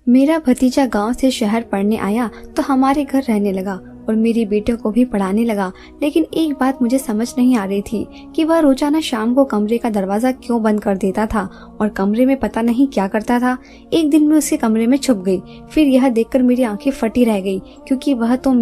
मेरा भतीजा गांव से शहर पढ़ने आया तो हमारे घर रहने लगा और मेरी बेटियों को भी पढ़ाने लगा। लेकिन एक बात मुझे समझ नहीं आ रही थी कि वह रोजाना शाम को कमरे का दरवाजा क्यों बंद कर देता था और कमरे में पता नहीं क्या करता था। एक दिन मैं उसके कमरे में छुप गई। फिर यह देखकर मेरी आंखें फटी रह गई, क्योंकि वह तो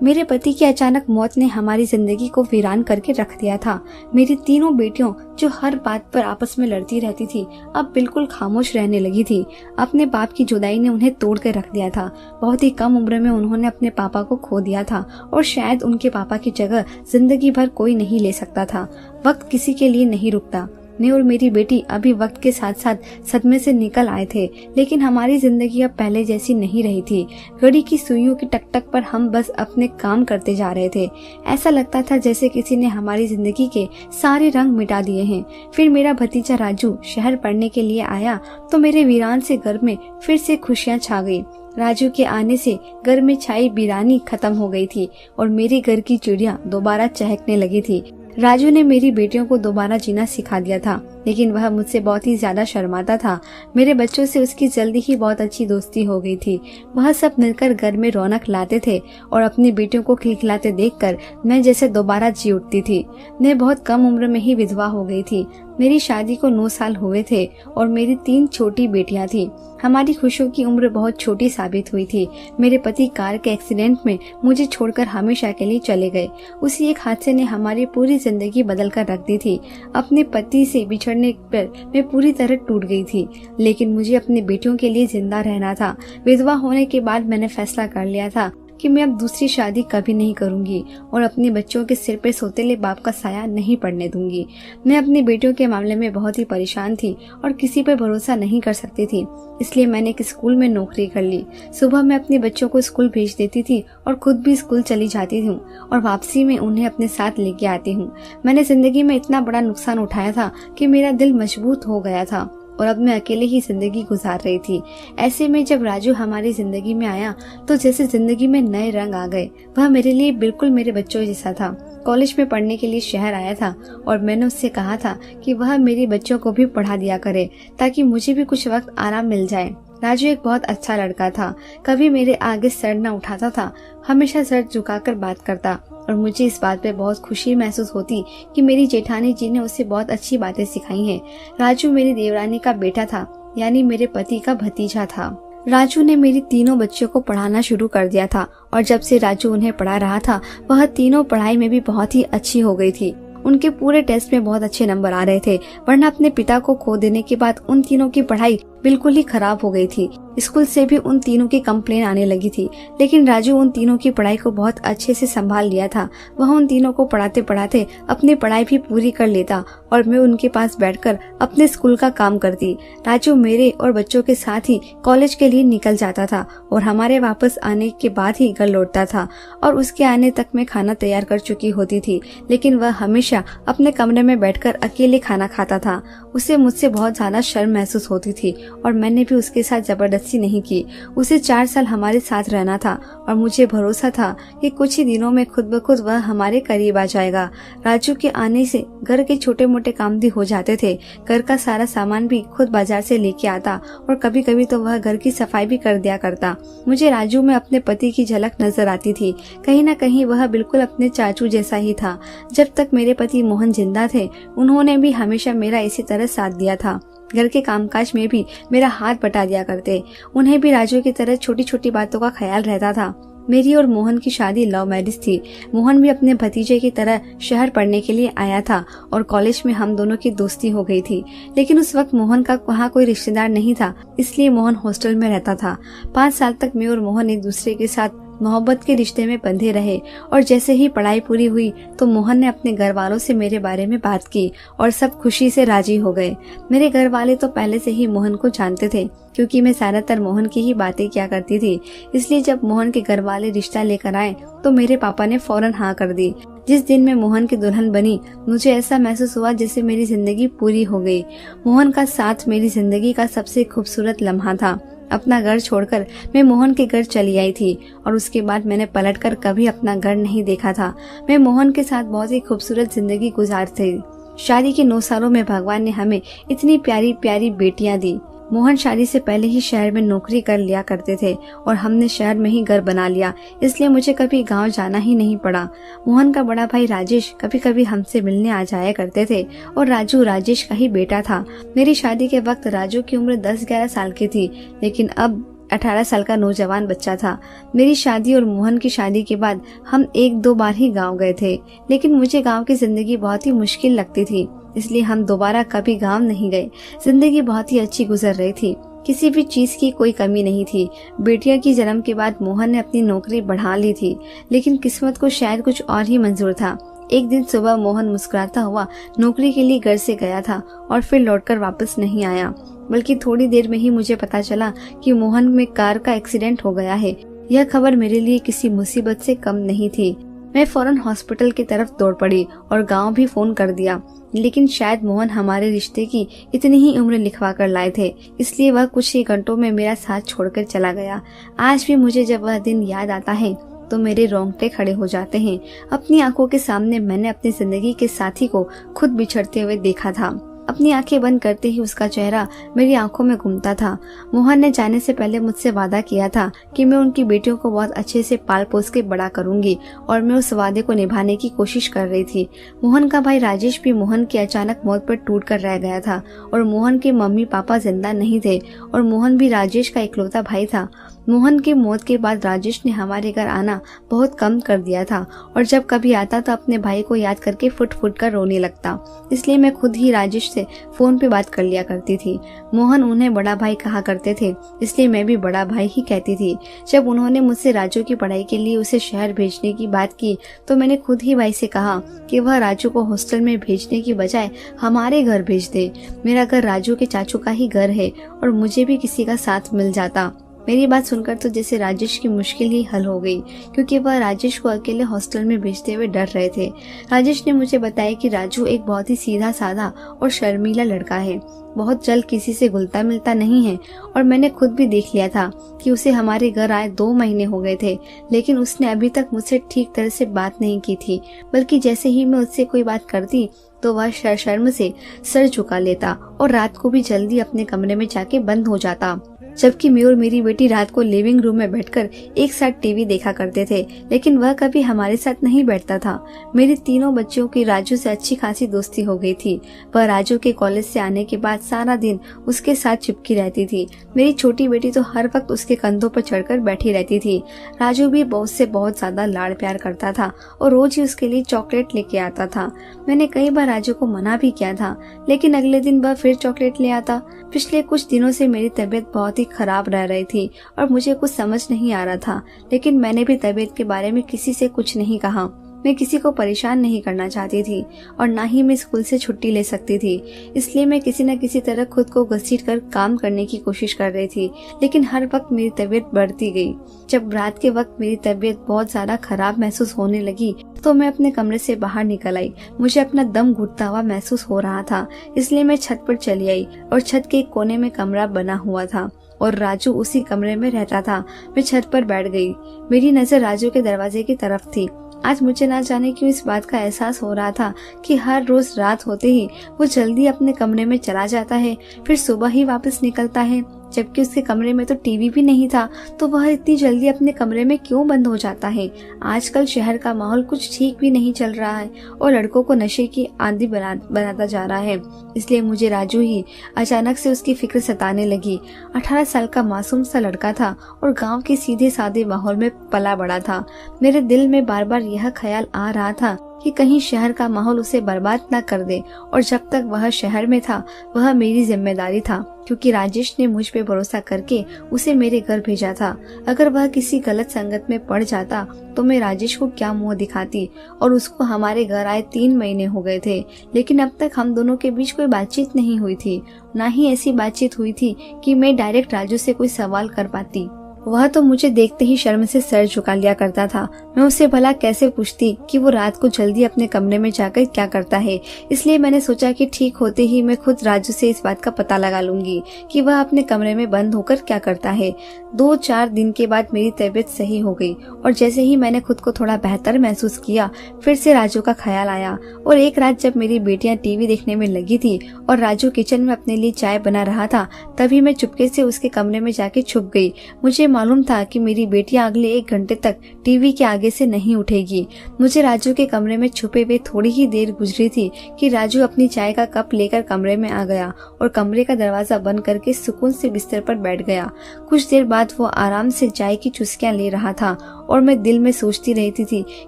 मेरे पति की अचानक मौत ने हमारी जिंदगी को वीरान करके रख दिया था। मेरी तीनों बेटियों जो हर बात पर आपस में लड़ती रहती थी, अब बिल्कुल खामोश रहने लगी थी। अपने बाप की जुदाई ने उन्हें तोड़ कर रख दिया था। बहुत ही कम उम्र में उन्होंने अपने पापा को खो दिया था और शायद उनके पापा की जगह जिंदगी भर कोई नहीं ले सकता था। वक्त किसी के लिए नहीं रुकता। मैं और मेरी बेटी अभी वक्त के साथ साथ सदमे से निकल आए थे, लेकिन हमारी जिंदगी अब पहले जैसी नहीं रही थी। घड़ी की सुइयों की टकटक पर हम बस अपने काम करते जा रहे थे। ऐसा लगता था जैसे किसी ने हमारी जिंदगी के सारे रंग मिटा दिए हैं। फिर मेरा भतीजा राजू शहर पढ़ने के लिए आया तो मेरे वीरान से घर में फिर से खुशियां छा गई। राजू के आने से घर में छाई वीरानी खत्म हो गई थी और मेरे घर की चिड़िया दोबारा चहकने लगी थी। राजू ने मेरी बेटियों को दोबारा जीना सिखा दिया था, लेकिन वह मुझसे बहुत ही ज्यादा शर्माता था। मेरे बच्चों से उसकी जल्दी ही बहुत अच्छी दोस्ती हो गई थी। वह सब मिलकर घर में रौनक लाते थे और अपनी बेटियों को खिलखिलाते देखकर मैं जैसे दोबारा जी उठती थी। मैं बहुत कम उम्र में ही विधवा हो गई थी। मेरी शादी को 9 साल हुए थे और मेरी 3 छोटी बेटियां थी। हमारी खुशियों की उम्र बहुत छोटी साबित हुई थी। मेरे पति कार के एक्सीडेंट में मुझे छोड़कर हमेशा के लिए चले गए। उसी एक हादसे ने हमारी पूरी जिंदगी बदल कर रख दी थी। अपने पति से बिछड़ने पर मैं पूरी तरह टूट गई थी, लेकिन मुझे अपनी बेटियों के लिए जिंदा रहना था। विधवा होने के बाद मैंने फैसला कर लिया था कि मैं अब दूसरी शादी कभी नहीं करूंगी और अपने बच्चों के सिर पे सोतेले बाप का साया नहीं पड़ने दूंगी। मैं अपनी बेटियों के मामले में बहुत ही परेशान थी और किसी पर भरोसा नहीं कर सकती थी, इसलिए मैंने एक स्कूल में नौकरी कर ली। सुबह मैं अपने बच्चों को स्कूल भेज देती थी और खुद भी स्कूल चली जाती हूँ और वापसी में उन्हें अपने साथ लेके आती हूँ। मैंने जिंदगी में इतना बड़ा नुकसान उठाया था कि मेरा दिल मजबूत हो गया था और अब मैं अकेले ही जिंदगी गुजार रही थी। ऐसे में जब राजू हमारी जिंदगी में आया तो जैसे जिंदगी में नए रंग आ गए। वह मेरे लिए बिल्कुल मेरे बच्चों जैसा था। कॉलेज में पढ़ने के लिए शहर आया था और मैंने उससे कहा था कि वह मेरे बच्चों को भी पढ़ा दिया करे ताकि मुझे भी कुछ वक्त आराम मिल जाए। राजू एक बहुत अच्छा लड़का था। कभी मेरे आगे सर न उठाता था, हमेशा सर झुकाकर बात करता और मुझे इस बात पे बहुत खुशी महसूस होती कि मेरी जेठानी जी ने उसे बहुत अच्छी बातें सिखाई हैं। राजू मेरी देवरानी का बेटा था, यानी मेरे पति का भतीजा था। राजू ने मेरी तीनों बच्चों को पढ़ाना शुरू कर दिया था और जब से राजू उन्हें पढ़ा रहा था वह तीनों पढ़ाई में भी बहुत ही अच्छी हो गई थी। उनके पूरे टेस्ट में बहुत अच्छे नंबर आ रहे थे, वरना अपने पिता को खो देने के बाद उन तीनों की पढ़ाई बिल्कुल ही खराब हो गई थी। स्कूल से भी उन तीनों की कंप्लेन आने लगी थी, लेकिन राजू उन तीनों की पढ़ाई को बहुत अच्छे से संभाल लिया था। वह उन तीनों को पढ़ाते पढ़ाते अपनी पढ़ाई भी पूरी कर लेता और मैं उनके पास बैठकर अपने स्कूल का काम करती। राजू मेरे और बच्चों के साथ ही कॉलेज के लिए निकल जाता था और हमारे वापस आने के बाद ही घर लौटता था और उसके आने तक मैं खाना तैयार कर चुकी होती थी, लेकिन वह हमेशा अपने कमरे में बैठकर अकेले खाना खाता था। उसे मुझसे बहुत ज्यादा शर्म महसूस होती थी और मैंने भी उसके साथ जबरदस्ती नहीं की। उसे 4 साल हमारे साथ रहना था और मुझे भरोसा था कि कुछ ही दिनों में खुद ब खुद वह हमारे करीब आ जाएगा। राजू के आने से घर के छोटे मोटे काम भी हो जाते थे। घर का सारा सामान भी खुद बाजार से लेके आता और कभी कभी तो वह घर की सफाई भी कर दिया करता। मुझे राजू में अपने पति की झलक नजर आती थी। कहीं न कहीं वह बिल्कुल अपने चाचू जैसा ही था। जब तक मेरे पति मोहन जिंदा थे उन्होंने भी हमेशा मेरा इसी तरह साथ दिया था। घर के कामकाज में भी मेरा हाथ बटा दिया करते। उन्हें भी राजू की तरह छोटी छोटी बातों का ख्याल रहता था। मेरी और मोहन की शादी लव मैरिज थी। मोहन भी अपने भतीजे की तरह शहर पढ़ने के लिए आया था और कॉलेज में हम दोनों की दोस्ती हो गई थी, लेकिन उस वक्त मोहन का वहाँ कोई रिश्तेदार नहीं था, इसलिए मोहन हॉस्टल में रहता था। 5 साल तक मैं और मोहन एक दूसरे के साथ मोहब्बत के रिश्ते में बंधे रहे और जैसे ही पढ़ाई पूरी हुई तो मोहन ने अपने घर वालों से मेरे बारे में बात की और सब खुशी से राजी हो गए। मेरे घर वाले तो पहले से ही मोहन को जानते थे, क्योंकि मैं ज्यादातर मोहन की ही बातें किया करती थी। इसलिए जब मोहन के घर वाले रिश्ता लेकर आए तो मेरे पापा ने फौरन हाँ कर दी। जिस दिन मैं मोहन की दुल्हन बनी मुझे ऐसा महसूस हुआ जैसे मेरी जिंदगी पूरी हो गई। मोहन का साथ मेरी जिंदगी का सबसे खूबसूरत लम्हा था। अपना घर छोड़कर मैं मोहन के घर चली आई थी और उसके बाद मैंने पलटकर कभी अपना घर नहीं देखा था। मैं मोहन के साथ बहुत ही खूबसूरत जिंदगी गुजारती। शादी के 9 सालों में भगवान ने हमें इतनी प्यारी प्यारी बेटियां दी। मोहन शादी से पहले ही शहर में नौकरी कर लिया करते थे और हमने शहर में ही घर बना लिया, इसलिए मुझे कभी गांव जाना ही नहीं पड़ा। मोहन का बड़ा भाई राजेश कभी कभी हमसे मिलने आ जाया करते थे और राजू राजेश का ही बेटा था। मेरी शादी के वक्त राजू की उम्र 10-11 साल की थी, लेकिन अब 18 साल का नौजवान बच्चा था। मेरी शादी और मोहन की शादी के बाद हम 1-2 बार ही गाँव गए थे, लेकिन मुझे गाँव की जिंदगी बहुत ही मुश्किल लगती थी, इसलिए हम दोबारा कभी गांव नहीं गए। जिंदगी बहुत ही अच्छी गुजर रही थी, किसी भी चीज की कोई कमी नहीं थी। बेटियों की जन्म के बाद मोहन ने अपनी नौकरी बढ़ा ली थी, लेकिन किस्मत को शायद कुछ और ही मंजूर था। एक दिन सुबह मोहन मुस्कुराता हुआ नौकरी के लिए घर से गया था और फिर लौटकर वापस नहीं आया, बल्कि थोड़ी देर में ही मुझे पता चला कि मोहन में कार का एक्सीडेंट हो गया है। यह खबर मेरे लिए किसी मुसीबत से कम नहीं थी। मैं फौरन हॉस्पिटल की तरफ दौड़ पड़ी और गांव भी फोन कर दिया, लेकिन शायद मोहन हमारे रिश्ते की इतनी ही उम्र लिखवा कर लाए थे, इसलिए वह कुछ ही घंटों में मेरा साथ छोड़कर चला गया। आज भी मुझे जब वह दिन याद आता है तो मेरे रोंगटे खड़े हो जाते हैं। अपनी आंखों के सामने मैंने अपनी जिंदगी के साथी को खुद बिछड़ते हुए देखा था। अपनी आंखें बंद करते ही उसका चेहरा मेरी आंखों में घूमता था। मोहन ने जाने से पहले मुझसे वादा किया था कि मैं उनकी बेटियों को बहुत अच्छे से पाल पोस के बड़ा करूंगी, और मैं उस वादे को निभाने की कोशिश कर रही थी। मोहन का भाई राजेश भी मोहन की अचानक मौत पर टूट कर रह गया था, और मोहन के मम्मी पापा जिंदा नहीं थे, और मोहन भी राजेश का इकलौता भाई था। मोहन की मौत के बाद राजेश ने हमारे घर आना बहुत कम कर दिया था, और जब कभी आता तो अपने भाई को याद करके फुट फुट कर रोने लगता। इसलिए मैं खुद ही राजेश से फोन पे बात कर लिया करती थी। मोहन उन्हें बड़ा भाई कहा करते थे, इसलिए मैं भी बड़ा भाई ही कहती थी। जब उन्होंने मुझसे राजू की पढ़ाई के लिए उसे शहर भेजने की बात की तो मैंने खुद ही भाई से कहा कि वह राजू को हॉस्टल में भेजने की बजाय हमारे घर भेज दे। मेरा घर राजू के चाचू का ही घर है और मुझे भी किसी का साथ मिल जाता। मेरी बात सुनकर तो जैसे राजेश की मुश्किल ही हल हो गई, क्योंकि वह राजेश को अकेले हॉस्टल में भेजते हुए डर रहे थे। राजेश ने मुझे बताया कि राजू एक बहुत ही सीधा साधा और शर्मीला लड़का है, बहुत जल्द किसी से घुलता मिलता नहीं है, और मैंने खुद भी देख लिया था कि उसे हमारे घर आए 2 महीने हो गए थे, लेकिन उसने अभी तक मुझसे ठीक तरह से बात नहीं की थी, बल्कि जैसे ही मैं उससे कोई बात करती तो वह शर्म से सर झुका लेता और रात को भी जल्दी अपने कमरे में जाके बंद हो जाता। जबकि मैं और मेरी बेटी रात को लिविंग रूम में बैठकर एक साथ टीवी देखा करते थे, लेकिन वह कभी हमारे साथ नहीं बैठता था। मेरी तीनों बच्चों की राजू से अच्छी खासी दोस्ती हो गई थी। वह राजू के कॉलेज से आने के बाद सारा दिन उसके साथ चिपकी रहती थी। मेरी छोटी बेटी तो हर वक्त उसके कंधों पर चढ़कर बैठी रहती थी। राजू भी उससे बहुत ज्यादा लाड़ प्यार करता था और रोज ही उसके लिए चॉकलेट लेके आता था। मैंने कई बार राजू को मना भी किया था, लेकिन अगले दिन वह फिर चॉकलेट ले आता। पिछले कुछ दिनों से मेरी तबीयत बहुत ही खराब रह रही थी और मुझे कुछ समझ नहीं आ रहा था, लेकिन मैंने भी तबीयत के बारे में किसी से कुछ नहीं कहा। मैं किसी को परेशान नहीं करना चाहती थी और ना ही मैं स्कूल से छुट्टी ले सकती थी, इसलिए मैं किसी न किसी तरह खुद को घसीट कर काम करने की कोशिश कर रही थी, लेकिन हर वक्त मेरी तबीयत बढ़ती गई। जब रात के वक्त मेरी तबीयत बहुत ज्यादा खराब महसूस होने लगी तो मैं अपने कमरे से बाहर निकल आई। मुझे अपना दम घुटता हुआ महसूस हो रहा था, इसलिए मैं छत पर चली आई और छत के एक कोने में कमरा बना हुआ था और राजू उसी कमरे में रहता था। मैं छत पर बैठ गई। मेरी नजर राजू के दरवाजे की तरफ थी। आज मुझे ना जाने क्यों इस बात का एहसास हो रहा था कि हर रोज रात होते ही वो जल्दी अपने कमरे में चला जाता है, फिर सुबह ही वापस निकलता है, जबकि उसके कमरे में तो टीवी भी नहीं था, तो वह इतनी जल्दी अपने कमरे में क्यों बंद हो जाता है। आजकल शहर का माहौल कुछ ठीक भी नहीं चल रहा है और लड़कों को नशे की आदी बनाता जा रहा है, इसलिए मुझे राजू ही अचानक से उसकी फिक्र सताने लगी। 18 साल का मासूम सा लड़का था और गांव के सीधे साधे माहौल में पला बड़ा था। मेरे दिल में बार बार यह ख्याल आ रहा था कि कहीं शहर का माहौल उसे बर्बाद न कर दे, और जब तक वह शहर में था वह मेरी जिम्मेदारी था, क्योंकि राजेश ने मुझ पे भरोसा करके उसे मेरे घर भेजा था। अगर वह किसी गलत संगत में पड़ जाता तो मैं राजेश को क्या मुंह दिखाती, और उसको हमारे घर आए 3 महीने हो गए थे, लेकिन अब तक हम दोनों के बीच कोई बातचीत नहीं हुई थी, ना ही ऐसी बातचीत हुई थी कि मैं डायरेक्ट राजू से कोई सवाल कर पाती। वह तो मुझे देखते ही शर्म से सर झुका लिया करता था। मैं उससे भला कैसे पूछती कि वो रात को जल्दी अपने कमरे में जाकर क्या करता है। इसलिए मैंने सोचा कि ठीक होते ही मैं खुद राजू से इस बात का पता लगा लूंगी कि वह अपने कमरे में बंद होकर क्या करता है। 2-4 दिन के बाद मेरी तबीयत सही हो गई और जैसे ही मैंने खुद को थोड़ा बेहतर महसूस किया, फिर से राजू का ख्याल आया। और एक रात जब मेरी बेटियां टीवी देखने में लगी थी और राजू किचन में अपने लिए चाय बना रहा था, तभी मैं चुपके से उसके कमरे में जाके छुप गई। मुझे मालूम था कि मेरी बेटियां अगले 1 घंटे तक टीवी के आगे से नहीं उठेगी। मुझे राजू के कमरे में छुपे हुए थोड़ी ही देर गुजरी थी कि राजू अपनी चाय का कप लेकर कमरे में आ गया और कमरे का दरवाजा बंद करके सुकून से बिस्तर पर बैठ गया। कुछ देर बाद वो आराम से चाय की चुस्कियां ले रहा था और मैं दिल में सोचती रहती थी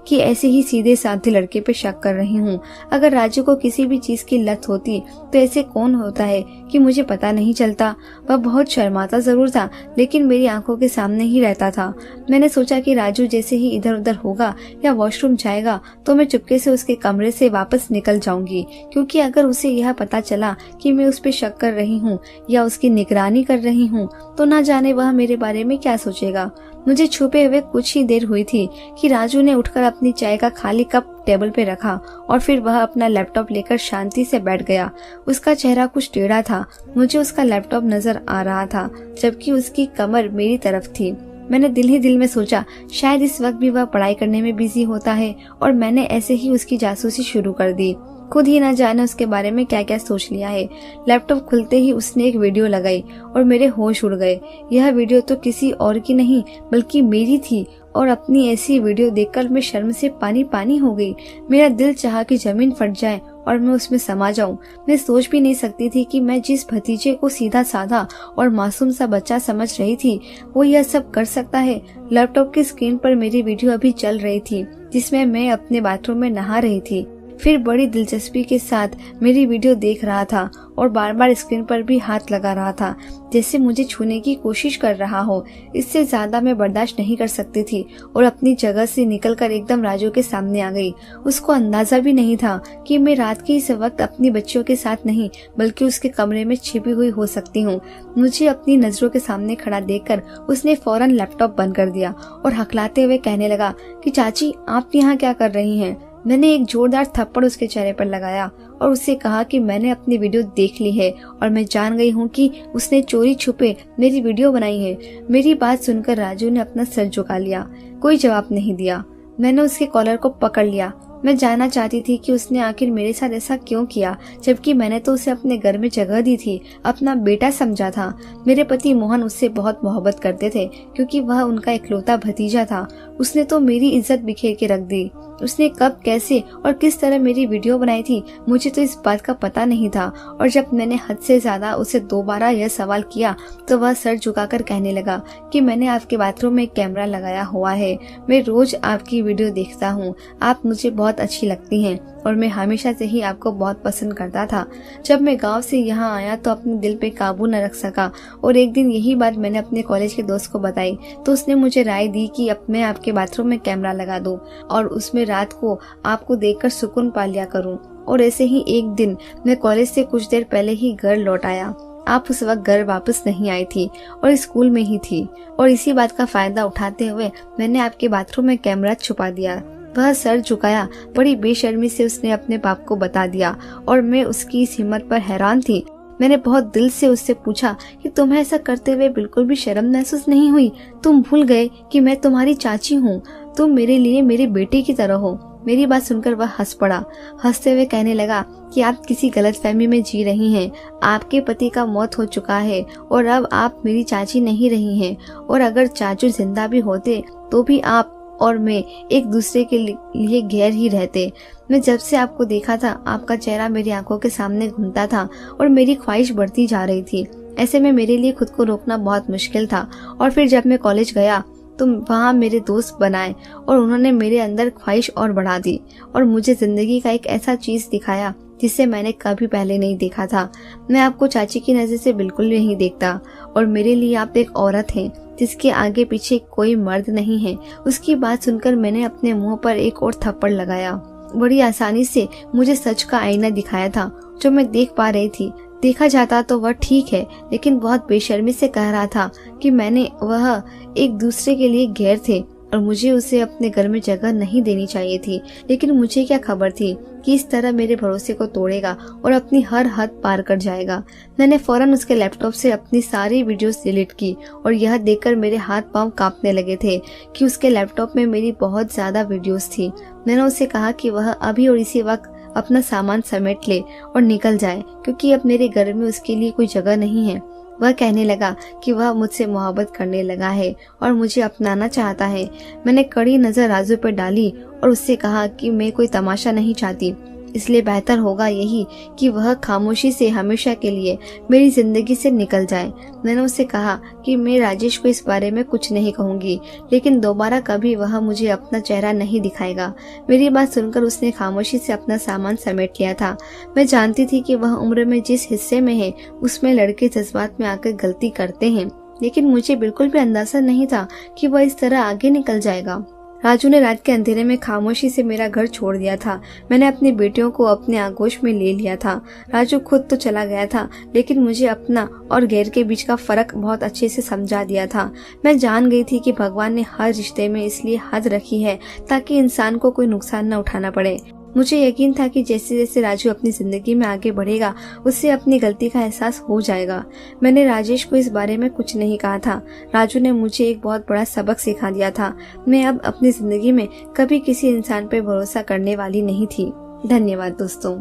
कि ऐसे ही सीधे साधे लड़के पे शक कर रही हूँ। अगर राजू को किसी भी चीज की लत होती तो ऐसे कौन होता है कि मुझे पता नहीं चलता। वह बहुत शर्माता जरूर था, लेकिन मेरी आंखों के सामने ही रहता था। मैंने सोचा कि राजू जैसे ही इधर उधर होगा या वॉशरूम जाएगा तो मैं चुपके से उसके कमरे से वापस निकल जाऊंगी, क्योंकि अगर उसे यह पता चला कि मैं उस पर शक कर रही हूँ या उसकी निगरानी कर रही हूँ तो ना जाने वह मेरे बारे में क्या सोचेगा। मुझे छुपे हुए कुछ ही देर हुई थी कि राजू ने उठकर अपनी चाय का खाली कप टेबल पे रखा और फिर वह अपना लैपटॉप लेकर शांति से बैठ गया। उसका चेहरा कुछ टेढ़ा था। मुझे उसका लैपटॉप नजर आ रहा था जबकि उसकी कमर मेरी तरफ थी। मैंने दिल ही दिल में सोचा शायद इस वक्त भी वह पढ़ाई करने में बिजी होता है और मैंने ऐसे ही उसकी जासूसी शुरू कर दी। खुद ही न जाने उसके बारे में क्या क्या सोच लिया है। लैपटॉप खुलते ही उसने एक वीडियो लगाई और मेरे होश उड़ गए। यह वीडियो तो किसी और की नहीं बल्कि मेरी थी और अपनी ऐसी वीडियो देखकर मैं शर्म से पानी पानी हो गई। मेरा दिल चाहा कि जमीन फट जाए और मैं उसमें समा जाऊं। मैं सोच भी नहीं सकती थी कि मैं जिस भतीजे को सीधा साधा और मासूम सा बच्चा समझ रही थी वो यह सब कर सकता है। लैपटॉप की स्क्रीन पर मेरी वीडियो अभी चल रही थी जिसमें मैं अपने बाथरूम में नहा रही थी। फिर बड़ी दिलचस्पी के साथ मेरी वीडियो देख रहा था और बार बार स्क्रीन पर भी हाथ लगा रहा था जैसे मुझे छूने की कोशिश कर रहा हो। इससे ज्यादा मैं बर्दाश्त नहीं कर सकती थी और अपनी जगह से निकलकर एकदम राजू के सामने आ गई। उसको अंदाजा भी नहीं था कि मैं रात के इस वक्त अपनी बच्चियों के साथ नहीं बल्कि उसके कमरे में छिपी हुई हो सकती हूँ। मुझे अपनी नजरों के सामने खड़ा देखकर उसने फौरन लैपटॉप बंद कर दिया और हकलाते हुए कहने लगा कि चाची आप यहाँ क्या कर रही हैं। मैंने एक जोरदार थप्पड़ उसके चेहरे पर लगाया और उससे कहा कि मैंने अपनी वीडियो देख ली है और मैं जान गई हूँ कि उसने चोरी छुपे मेरी वीडियो बनाई है। मेरी बात सुनकर राजू ने अपना सर झुका लिया, कोई जवाब नहीं दिया। मैंने उसके कॉलर को पकड़ लिया। मैं जानना चाहती थी कि उसने आखिर मेरे साथ ऐसा क्यों किया, जबकि मैंने तो उसे अपने घर में जगह दी थी, अपना बेटा समझा था। मेरे पति मोहन उससे बहुत मोहब्बत करते थे क्योंकि वह उनका इकलौता भतीजा था। उसने तो मेरी इज्जत बिखेर के रख दी। उसने कब, कैसे और किस तरह मेरी वीडियो बनाई थी मुझे तो इस बात का पता नहीं था। और जब मैंने हद से ज्यादा उसे दोबारा यह सवाल किया तो वह सर झुकाकर कहने लगा कि मैंने आपके बाथरूम में कैमरा लगाया हुआ है। मैं रोज आपकी वीडियो देखता हूँ। आप मुझे बहुत अच्छी लगती हैं और मैं हमेशा से ही आपको बहुत पसंद करता था। जब मैं गांव से यहाँ आया तो अपने दिल पे काबू न रख सका और एक दिन यही बात मैंने अपने कॉलेज के दोस्त को बताई तो उसने मुझे राय दी कि अब मैं आपके बाथरूम में कैमरा लगा दूं और उसमें रात को आपको देखकर सुकून पा लिया करूं। और ऐसे ही एक दिन मैं कॉलेज से कुछ देर पहले ही घर लौट आया। आप उस वक्त घर वापस नहीं आई थी और स्कूल में ही थी और इसी बात का फायदा उठाते हुए मैंने आपके बाथरूम में कैमरा छुपा दिया। वह सर झुकाया। बड़ी बेशर्मी से उसने अपने बाप को बता दिया और मैं उसकी इस हिम्मत पर हैरान थी। मैंने बहुत दिल से उससे पूछा कि तुम्हें ऐसा करते हुए बिल्कुल भी शर्म महसूस नहीं हुई? तुम भूल गए कि मैं तुम्हारी चाची हूँ। तुम मेरे लिए मेरे बेटे की तरह हो। मेरी बात सुनकर वह हंस पड़ा। हंसते हुए कहने लगा कि आप किसी गलतफहमी में जी रही हैं। आपके पति का मौत हो चुका है और अब आप मेरी चाची नहीं रही हैं और अगर चाचू जिंदा भी होते तो भी आप और मैं एक दूसरे के लिए गैर ही रहते। मैं जब से आपको देखा था आपका चेहरा मेरी आंखों के सामने घूमता था और मेरी ख्वाहिश बढ़ती जा रही थी। ऐसे में मेरे लिए खुद को रोकना बहुत मुश्किल था। और फिर जब मैं कॉलेज गया तो वहाँ मेरे दोस्त बनाए और उन्होंने मेरे अंदर ख्वाहिश और बढ़ा दी और मुझे जिंदगी का एक ऐसा चीज दिखाया जिसे मैंने कभी पहले नहीं देखा था। मैं आपको चाची की नजर से बिल्कुल नहीं देखता और मेरे लिए आप एक औरत हैं जिसके आगे पीछे कोई मर्द नहीं है। उसकी बात सुनकर मैंने अपने मुंह पर एक और थप्पड़ लगाया। बड़ी आसानी से मुझे सच का आईना दिखाया था जो मैं देख पा रही थी। देखा जाता तो वह ठीक है, लेकिन बहुत बेशर्मी से कह रहा था कि मैंने वह एक दूसरे के लिए गैर थे और मुझे उसे अपने घर में जगह नहीं देनी चाहिए थी। लेकिन मुझे क्या खबर थी कि इस तरह मेरे भरोसे को तोड़ेगा और अपनी हर हद पार कर जाएगा। मैंने फौरन उसके लैपटॉप से अपनी सारी वीडियोस डिलीट की और यह देखकर मेरे हाथ पांव कांपने लगे थे कि उसके लैपटॉप में मेरी बहुत ज्यादा वीडियोस थी। मैंने उससे कहा कि वह अभी और इसी वक्त अपना सामान समेट ले और निकल जाए, क्योंकि अब मेरे घर में उसके लिए कोई जगह नहीं है। वह कहने लगा कि वह मुझसे मोहब्बत करने लगा है और मुझे अपनाना चाहता है। मैंने कड़ी नजर राजू पर डाली और उससे कहा कि मैं कोई तमाशा नहीं चाहती, इसलिए बेहतर होगा यही कि वह खामोशी से हमेशा के लिए मेरी जिंदगी से निकल जाए। मैंने उससे कहा कि मैं राजेश को इस बारे में कुछ नहीं कहूंगी, लेकिन दोबारा कभी वह मुझे अपना चेहरा नहीं दिखाएगा। मेरी बात सुनकर उसने खामोशी से अपना सामान समेट लिया था। मैं जानती थी कि वह उम्र में जिस हिस्से में है उसमें लड़के जज्बात में आकर गलती करते हैं, लेकिन मुझे बिल्कुल भी अंदाजा नहीं था कि वह इस तरह आगे निकल जाएगा। राजू ने रात के अंधेरे में खामोशी से मेरा घर छोड़ दिया था। मैंने अपनी बेटियों को अपने आगोश में ले लिया था। राजू खुद तो चला गया था, लेकिन मुझे अपना और गैर के बीच का फर्क बहुत अच्छे से समझा दिया था। मैं जान गई थी कि भगवान ने हर रिश्ते में इसलिए हद रखी है ताकि इंसान को कोई नुकसान न उठाना पड़े। मुझे यकीन था कि जैसे जैसे राजू अपनी जिंदगी में आगे बढ़ेगा उससे अपनी गलती का एहसास हो जाएगा। मैंने राजेश को इस बारे में कुछ नहीं कहा था। राजू ने मुझे एक बहुत बड़ा सबक सिखा दिया था। मैं अब अपनी जिंदगी में कभी किसी इंसान पर भरोसा करने वाली नहीं थी। धन्यवाद दोस्तों।